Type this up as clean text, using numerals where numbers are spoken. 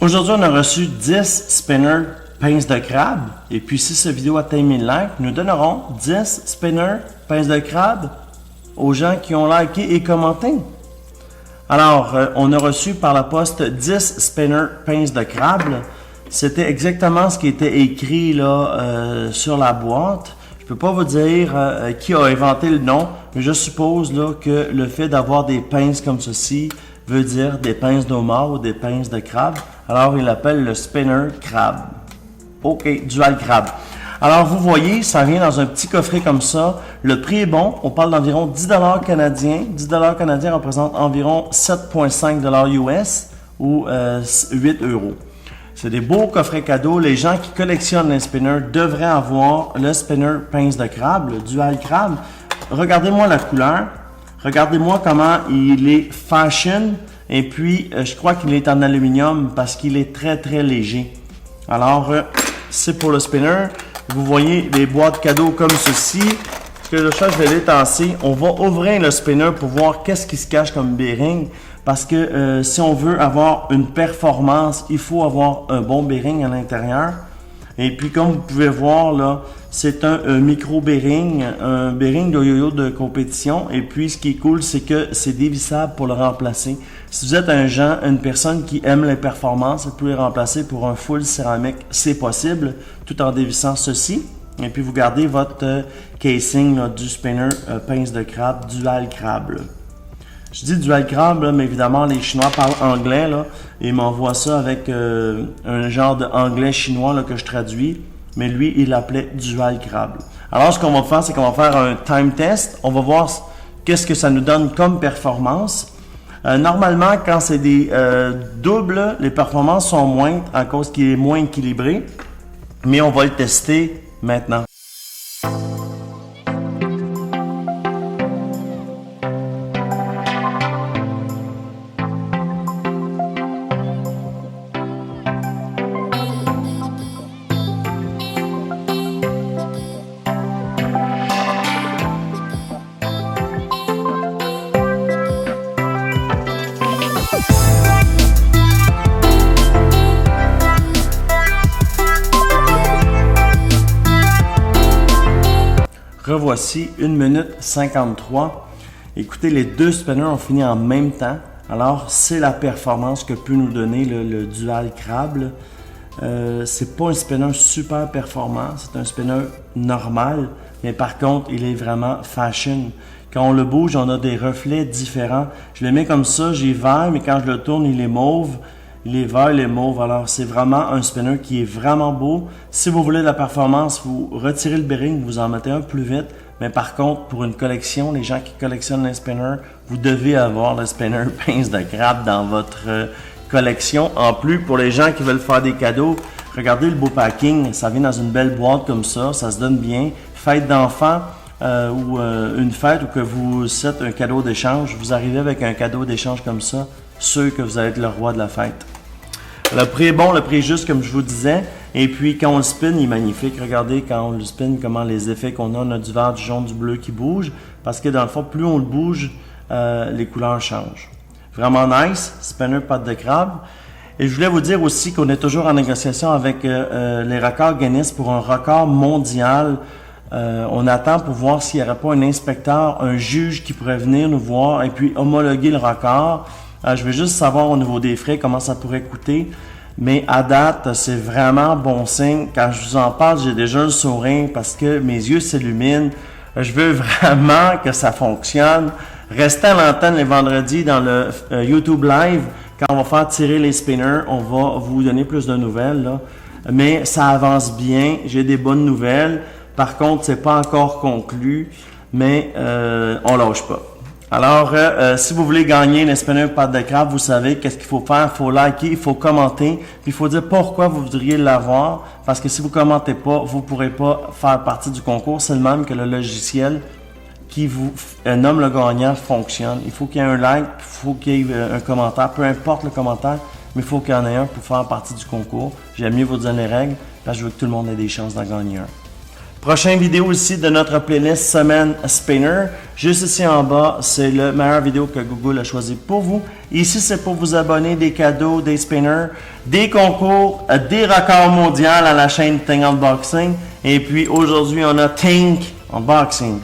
Aujourd'hui, on a reçu 10 spinners pince de crabe. Et puis, si cette vidéo atteint 1000 likes, nous donnerons 10 spinners pince de crabe aux gens qui ont liké et commenté. Alors, on a reçu par la poste 10 spinners pince de crabe. C'était exactement ce qui était écrit là, sur la boîte. Je ne peux pas vous dire qui a inventé le nom, mais je suppose là, que le fait d'avoir des pinces comme ceci veut dire des pinces d'homard ou des pinces de crabe. Alors, il l'appelle le spinner crabe. OK, dual crabe. Alors, vous voyez, ça vient dans un petit coffret comme ça. Le prix est bon. On parle d'environ 10 $ canadiens. 10 $ canadiens représentent environ 7,5 $ US ou 8 €. C'est des beaux coffrets cadeaux. Les gens qui collectionnent les spinners devraient avoir le spinner pince de crabe, le dual crabe. Regardez-moi la couleur. Regardez-moi comment il est fashion. Et puis, je crois qu'il est en aluminium parce qu'il est très, très léger. Alors, c'est pour le spinner. Vous voyez les boîtes cadeaux comme ceci. Ce que je vais l'étancer. On va ouvrir le spinner pour voir qu'est-ce qui se cache comme bearing. Parce que si on veut avoir une performance, il faut avoir un bon bearing à l'intérieur. Et puis, comme vous pouvez voir, là, c'est un micro bearing, un bearing de yo-yo de compétition. Et puis, ce qui est cool, c'est que c'est dévissable pour le remplacer. Si vous êtes une personne qui aime les performances, vous pouvez le remplacer pour un full céramique, c'est possible, tout en dévissant ceci. Et puis, vous gardez votre casing là, du spinner pince de crabe, dual crabe. Là. Je dis dual crabe, là, mais évidemment, les Chinois parlent anglais, là, et ils m'envoient ça avec un genre d'anglais chinois là, que je traduis, mais lui, il l'appelait dual crabe. Alors, ce qu'on va faire, c'est qu'on va faire un time test. On va voir qu'est-ce que ça nous donne comme performance. Normalement, quand c'est des doubles, les performances sont moindres à cause qu'il est moins équilibré, mais on va le tester maintenant. Revoici 1 minute 53. Écoutez, les deux spinners ont fini en même temps. Alors, c'est la performance que peut nous donner le dual crabe. C'est pas un spinner super performant, c'est un spinner normal, mais par contre, il est vraiment fashion. Quand on le bouge, on a des reflets différents. Je le mets comme ça, j'ai vert, mais quand je le tourne, il est mauve. Il est vert, il est mauve. Alors, c'est vraiment un spinner qui est vraiment beau. Si vous voulez de la performance, vous retirez le bearing, vous en mettez un plus vite. Mais par contre, pour une collection, les gens qui collectionnent les spinners, vous devez avoir le spinner pince de crabe dans votre collection. En plus, pour les gens qui veulent faire des cadeaux, regardez le beau packing. Ça vient dans une belle boîte comme ça se donne bien. Fête d'enfant ou une fête où que vous faites un cadeau d'échange, vous arrivez avec un cadeau d'échange comme ça, sûr que vous allez être le roi de la fête. Le prix est bon, le prix est juste comme je vous disais. Et puis quand on le spin, il est magnifique. Regardez quand on le spin, comment les effets qu'on a. On a du vert, du jaune, du bleu qui bouge. Parce que dans le fond, plus on le bouge, les couleurs changent. Vraiment nice, spinner patte de crabe. Et je voulais vous dire aussi qu'on est toujours en négociation avec les records Guinness pour un record mondial. On attend pour voir s'il n'y aurait pas un inspecteur, un juge qui pourrait venir nous voir et puis homologuer le record. Je veux juste savoir au niveau des frais comment ça pourrait coûter. Mais à date, c'est vraiment bon signe. Quand je vous en parle, j'ai déjà le sourire parce que mes yeux s'illuminent. Je veux vraiment que ça fonctionne. Restez à l'antenne les vendredis dans le YouTube Live. Quand on va faire tirer les spinners, on va vous donner plus de nouvelles. Là. Mais ça avance bien. J'ai des bonnes nouvelles. Par contre, c'est pas encore conclu. Mais on lâche pas. Alors, si vous voulez gagner les spinners patte de crabe, vous savez qu'est-ce qu'il faut faire. Il faut liker, il faut commenter, puis il faut dire pourquoi vous voudriez l'avoir. Parce que si vous commentez pas, vous pourrez pas faire partie du concours. C'est le même que le logiciel qui vous nomme le gagnant fonctionne. Il faut qu'il y ait un like, il faut qu'il y ait un commentaire, peu importe le commentaire, mais il faut qu'il y en ait un pour faire partie du concours. J'aime mieux vous donner les règles, parce que je veux que tout le monde ait des chances d'en gagner un. Prochaine vidéo ici de notre playlist Semaine Spinner. Juste ici en bas, c'est la meilleure vidéo que Google a choisi pour vous. Ici, c'est pour vous abonner, des cadeaux, des spinners, des concours, des records mondiaux à la chaîne Ting Unboxing. Et puis aujourd'hui, on a Ting Unboxing.